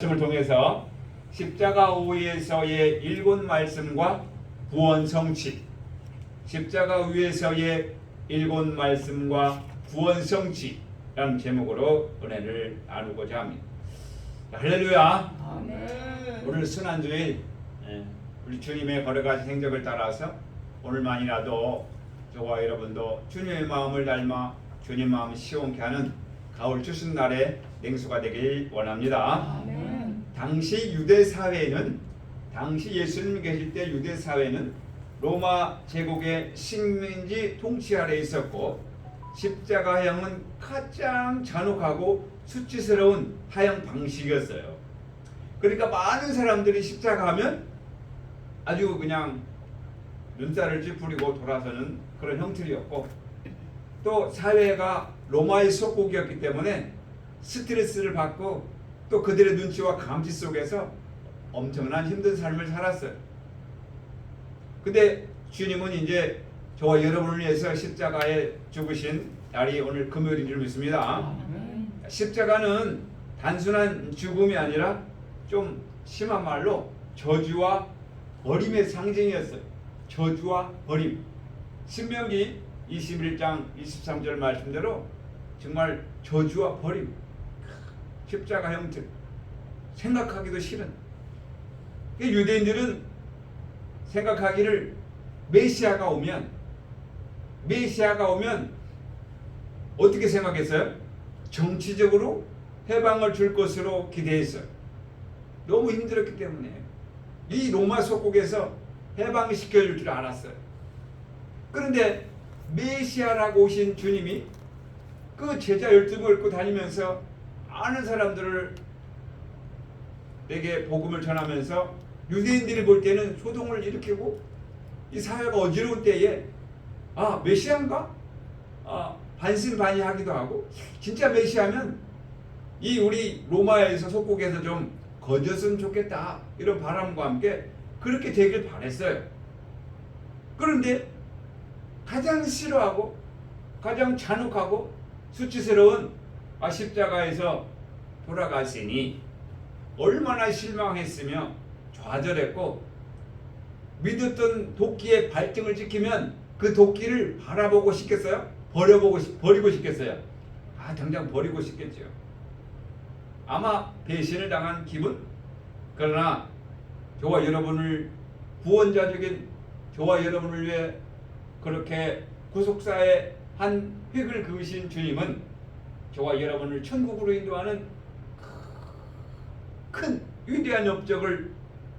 말씀을 통해서 십자가 위에서의 일곱 말씀과 구원 성취, 십자가 위에서의 일곱 말씀과 구원 성취라는 제목으로 은혜를 나누고자 합니다. 할렐루야. 아멘. 오늘 순환주일 우리 주님의 걸어가신 행적을 따라서 오늘만이라도 저와 여러분도 주님의 마음을 닮아 주님 마음을 시원케 하는 가을 추수날의 냉수가 되길 원합니다. 아멘. 당시 유대 사회는, 당시 예수님 계실 때 유대 사회는 로마 제국의 식민지 통치 아래 있었고, 십자가형은 가장 잔혹하고 수치스러운 하형 방식이었어요. 그러니까 많은 사람들이 십자가하면 아주 그냥 눈살을 찌푸리고 돌아서는 그런 형틀이었고, 또 사회가 로마의 속국이었기 때문에 스트레스를 받고 또 그들의 눈치와 감시 속에서 엄청난 힘든 삶을 살았어요. 근데 주님은 이제 저와 여러분을 위해서 십자가에 죽으신 날이 오늘 금요일인 줄 믿습니다. 아멘. 십자가는 단순한 죽음이 아니라 좀 심한 말로 저주와 버림의 상징이었어요. 저주와 버림. 신명기 21장 23절 말씀대로 정말 저주와 버림, 십자가 형태, 생각하기도 싫은. 유대인들은 생각하기를 메시아가 오면 어떻게 생각했어요? 정치적으로 해방을 줄 것으로 기대했어요. 너무 힘들었기 때문에 이 로마 속국에서 해방시켜줄 줄 알았어요. 그런데 메시아라고 오신 주님이 그 제자 12명을 입고 다니면서 많은 사람들을 내게 복음을 전하면서 유대인들이 볼 때는 소동을 일으키고 이 사회가 어지러운 때에 메시아인가? 반신반의하기도 하고, 진짜 메시아면 이 우리 로마에서 속국에서 좀 거졌으면 좋겠다, 이런 바람과 함께 그렇게 되길 바랬어요. 그런데 가장 싫어하고 가장 잔혹하고 수치스러운 십자가에서 돌아가시니 얼마나 실망했으며 좌절했고, 믿었던 도끼의 발등을 찍히면 그 도끼를 바라보고 싶겠어요? 버리고 싶겠어요? 당장 버리고 싶겠죠. 아마 배신을 당한 기분? 그러나 저와 여러분을 구원자적인 저와 여러분을 위해 그렇게 구속사의 한 획을 그으신 주님은 저와 여러분을 천국으로 인도하는 큰 위대한 업적을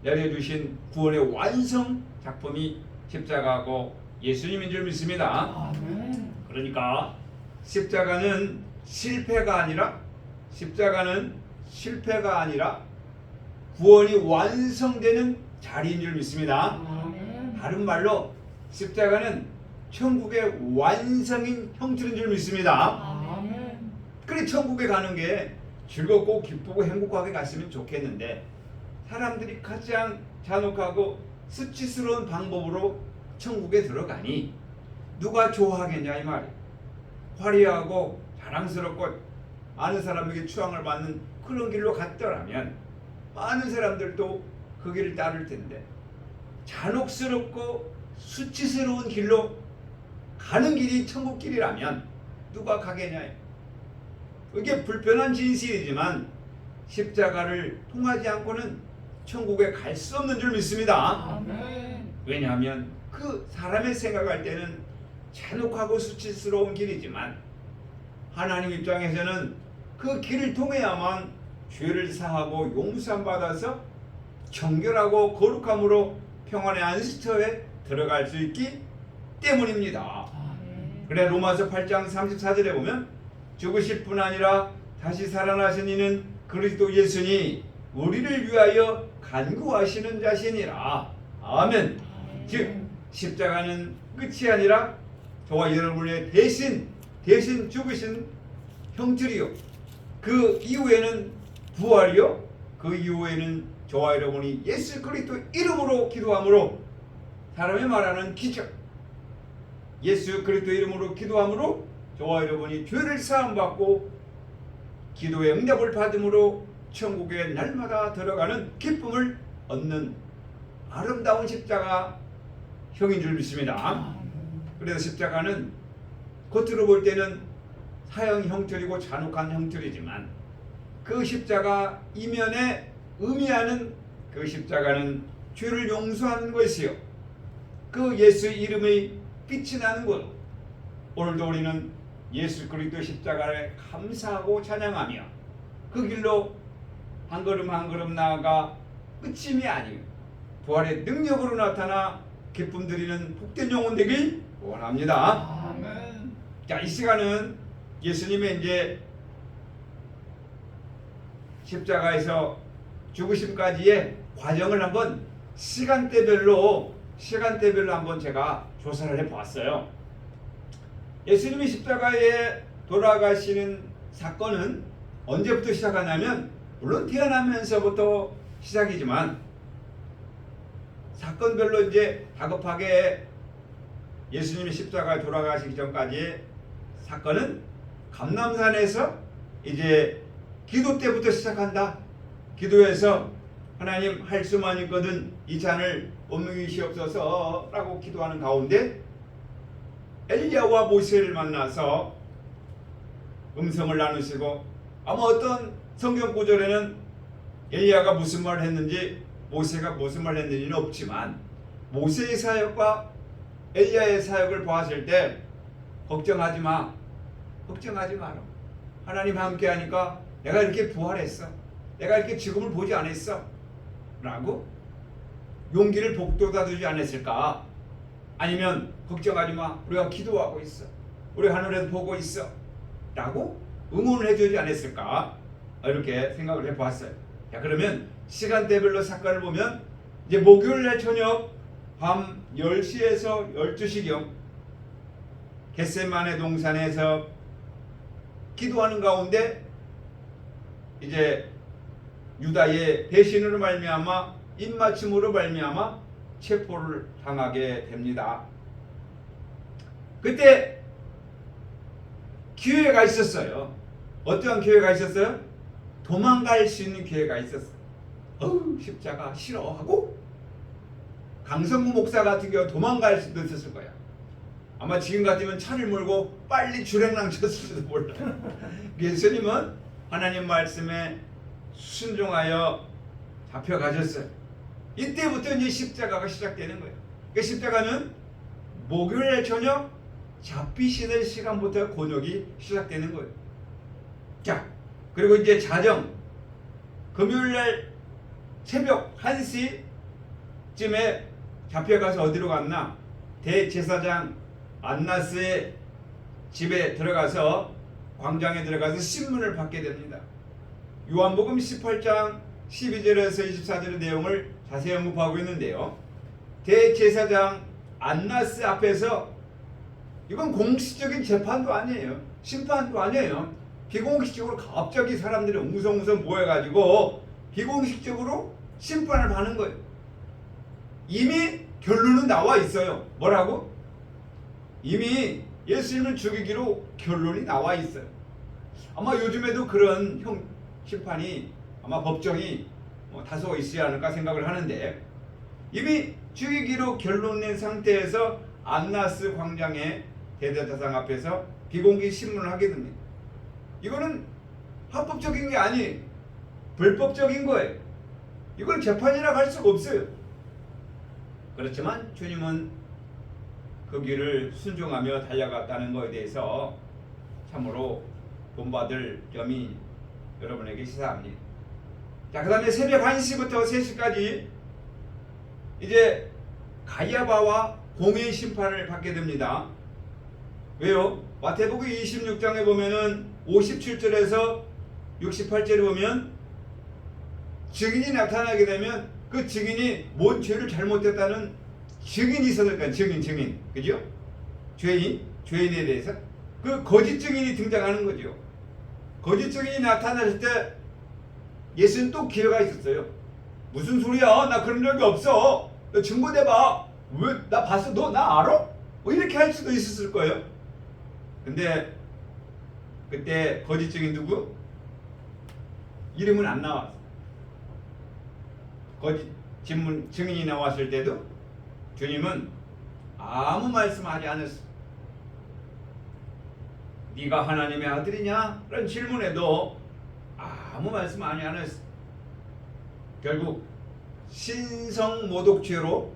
내려주신 구원의 완성 작품이 십자가고 예수님인 줄 믿습니다. 아멘. 그러니까 십자가는 실패가 아니라 구원이 완성되는 자리인 줄 믿습니다. 아멘. 다른 말로 십자가는 천국의 완성인 형틀인 줄 믿습니다. 아멘. 그래, 천국에 가는 게 즐겁고 기쁘고 행복하게 갔으면 좋겠는데, 사람들이 가장 잔혹하고 수치스러운 방법으로 천국에 들어가니 누가 좋아하겠냐 이 말이에요. 화려하고 자랑스럽고 많은 사람에게 추앙을 받는 그런 길로 갔더라면 많은 사람들도 그 길을 따를 텐데, 잔혹스럽고 수치스러운 길로 가는 길이 천국 길이라면 누가 가겠냐. 이게 불편한 진실이지만 십자가를 통하지 않고는 천국에 갈 수 없는 줄 믿습니다. 아멘. 왜냐하면 그 사람의 생각할 때는 잔혹하고 수치스러운 길이지만 하나님 입장에서는 그 길을 통해야만 죄를 사하고 용서함 받아서 정결하고 거룩함으로 평안의 안식처에 들어갈 수 있기 때문입니다. 아멘. 그래, 로마서 8장 34절에 보면 죽으실 뿐 아니라 다시 살아나신 이는 그리스도 예수니 우리를 위하여 간구하시는 자시니라. 아멘. 즉 십자가는 끝이 아니라 저와 여러분의 대신 죽으신 형틀이요, 그 이후에는 부활이요, 그 이후에는 저와 여러분이 예수 그리스도 이름으로 기도함으로, 사람이 말하는 기적, 예수 그리스도 이름으로 기도함으로 저와 여러분이 죄를 사함받고 기도의 응답을 받음으로 천국에 날마다 들어가는 기쁨을 얻는 아름다운 십자가 형인 줄 믿습니다. 그래서 십자가는 겉으로 볼 때는 사형 형틀이고 잔혹한 형틀이지만 그 십자가 이면에 의미하는 그 십자가는 죄를 용서하는 것이요, 그 예수 이름의 빛이 나는 것. 오늘도 우리는 예수 그리스도 십자가를 감사하고 찬양하며 그 길로 한 걸음 한 걸음 나아가 끝임이 아니요 부활의 능력으로 나타나 기쁨 드리는 복된 영혼 되길 원합니다. 아멘. 자, 이 시간은 예수님의 이제 십자가에서 죽으심까지의 과정을 한번 시간대별로 한번 제가 조사를 해보았어요. 예수님이 십자가에 돌아가시는 사건은 언제부터 시작하냐면, 물론 태어나면서부터 시작이지만 사건별로 이제 다급하게 예수님이 십자가에 돌아가시기 전까지의 사건은 감람산에서 이제 기도 때부터 시작한다. 기도해서 하나님, 할 수만 있거든 이 잔을 옮기시옵소서 라고 기도하는 가운데 엘리야와 모세를 만나서 음성을 나누시고, 아마 어떤 성경 구절에는 엘리야가 무슨 말을 했는지 모세가 무슨 말을 했는지는 없지만 모세의 사역과 엘리야의 사역을 보았을 때 걱정하지 마, 걱정하지 마라. 하나님 함께 하니까 내가 이렇게 부활했어, 내가 이렇게 죽음을 보지 않았어 라고 용기를 북돋아주지 않았을까? 아니면 걱정하지 마, 우리가 기도하고 있어, 우리 하늘에서 보고 있어 라고 응원을 해주지 않았을까? 이렇게 생각을 해보았어요. 자, 그러면 시간대별로 사건을 보면 이제 목요일날 저녁 밤 10시에서 12시경 겟세마네 동산에서 기도하는 가운데 이제 유다의 배신으로 말미암아, 입맞춤으로 말미암아 체포를 당하게 됩니다. 그때 기회가 있었어요. 어떠한 기회가 있었어요? 도망갈 수 있는 기회가 있었어요. 십자가 싫어하고 강성구 목사 같은 경우 도망갈 수도 있었을 거야. 아마 지금 같으면 차를 몰고 빨리 주행랑 쳤을지도 몰라요. 예수님은 하나님 말씀에 순종하여 잡혀가셨어요. 이때부터 이제 십자가가 시작되는 거예요. 그 십자가는 목요일 저녁 잡히시는 시간부터 곤욕이 시작되는 거예요. 자, 그리고 이제 자정 금요일날 새벽 1시쯤에 잡혀가서 어디로 갔나? 대제사장 안나스의 집에 들어가서, 광장에 들어가서 신문을 받게 됩니다. 요한복음 18장 12절에서 24절의 내용을 자세히 언급하고 있는데요. 대제사장 안나스 앞에서, 이건 공식적인 재판도 아니에요, 심판도 아니에요. 비공식적으로 갑자기 사람들이 웅성웅성 모여가지고 비공식적으로 심판을 받는 거예요. 이미 결론은 나와 있어요. 뭐라고? 이미 예수님을 죽이기로 결론이 나와 있어요. 아마 요즘에도 그런 심판이, 아마 법정이 다소 있지 않을까 생각을 하는데, 이미 죽이기로 결론 낸 상태에서 안나스 광장의 대제사장 앞에서 비공개 신문을 하게 됩니다. 이거는 합법적인 게 아니, 불법적인 거예요. 이걸 재판이라고 할 수가 없어요. 그렇지만 주님은 그 길을 순종하며 달려갔다는 것에 대해서 참으로 본받을 점이 여러분에게 시사합니다. 자, 그 다음에 새벽 1시부터 3시까지 이제 가야바와 공의 심판을 받게 됩니다. 왜요? 마태복음 26장에 보면은 57절에서 68절에 보면 증인이 나타나게 되면 그 증인이 뭔 죄를 잘못했다는 증인이 있어야 될까요? 증인. 그죠? 죄인에 대해서 그 거짓 증인이 등장하는 거죠. 거짓 증인이 나타났을 때 예수는 또 기회가 있었어요. 무슨 소리야? 나 그런 적이 없어. 너 증거 대봐. 왜? 나 봤어. 너 나 알아? 뭐 이렇게 할 수도 있었을 거예요. 근데 그때 거짓 증인 누구? 이름은 안 나왔어. 거짓 증문 증인이 나왔을 때도 주님은 아무 말씀하지 않았어. 네가 하나님의 아들이냐? 라는 질문에도 아무 말씀 안 했어. 결국 신성모독죄로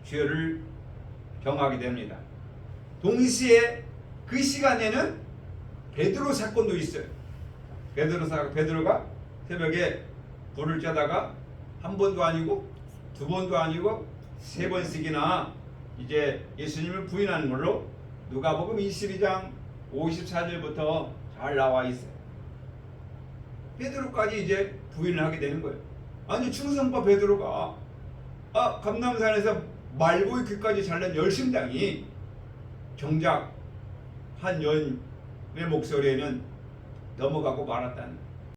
죄를 정하게 됩니다. 동시에 그 시간에는 베드로 사건도 있어요. 베드로가 새벽에 불을 쬐다가 한 번도 아니고 두 번도 아니고 세 번씩이나 이제 예수님을 부인하는 걸로 누가복음 22장 54절부터 잘 나와 있어요. 베드로까지 이제 부인을 하게 되는 거예요. 아니 충성파 베드로가 감람산에서 말고의 귀까지 잘난 열심당이 정작 한 여인의 목소리에는 넘어가고 말았다는 거예요.